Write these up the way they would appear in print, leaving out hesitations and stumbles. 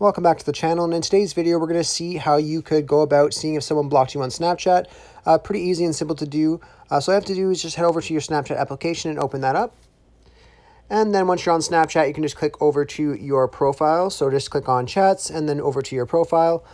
Welcome back to the channel, and in today's video we're going to see how you could go about seeing if someone blocked you on Snapchat. Pretty easy and simple to do. So all you have to do is just head over to your Snapchat application and open that up. And then once you're on Snapchat, you can just click over to your profile. So just click on chats and then over to your profile.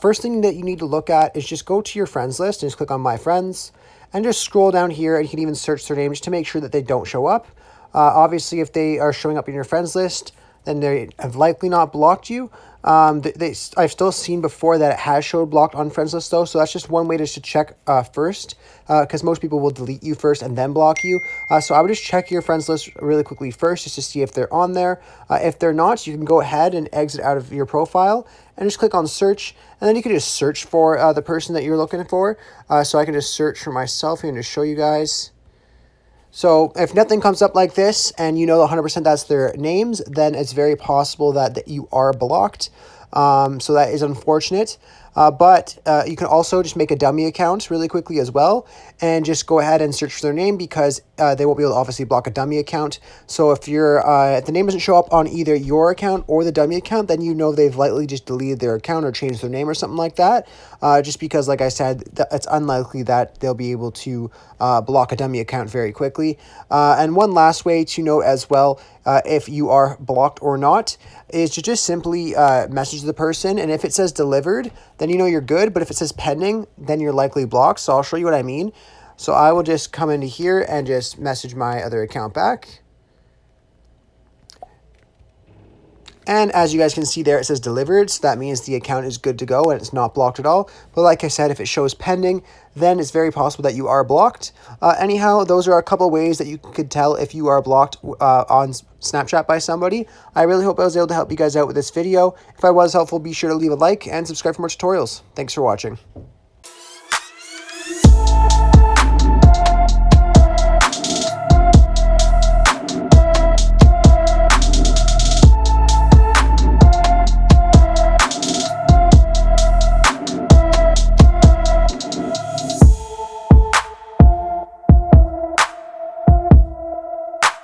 First thing that you need to look at is just go to your friends list and just click on my friends and just scroll down here, and you can even search their names to make sure that they don't show up. Obviously, if they are showing up in your friends list, then they have likely not blocked you. I've still seen before that it has showed blocked on friends list though, so that's just one way to check first, because most people will delete you first and then block you. So I would just check your friends list really quickly first just to see if they're on there. If they're not, you can go ahead and exit out of your profile and just click on search, and then you can just search for the person that you're looking for. So I can just search for myself here and just show you guys. So if nothing comes up like this and you know 100% that's their names, then it's very possible that you are blocked. So that is unfortunate. But you can also just make a dummy account really quickly as well and just go ahead and search for their name, because they won't be able to obviously block a dummy account. So if if the name doesn't show up on either your account or the dummy account, then you know they've likely just deleted their account or changed their name or something like that. Just because, like I said, it's unlikely that they'll be able to block a dummy account very quickly. And one last way to know as well, if you are blocked or not, is to just simply message the person, and if it says delivered, then you know you're good, but if it says pending, then you're likely blocked. So I'll show you what I mean. So I will just come into here and just message my other account back. And as you guys can see there, it says delivered, so that means the account is good to go and it's not blocked at all. But like I said, if it shows pending, then it's very possible that you are blocked. Anyhow, those are a couple ways that you could tell if you are blocked on Snapchat by somebody. I really hope I was able to help you guys out with this video. If I was helpful, be sure to leave a like and subscribe for more tutorials. Thanks for watching.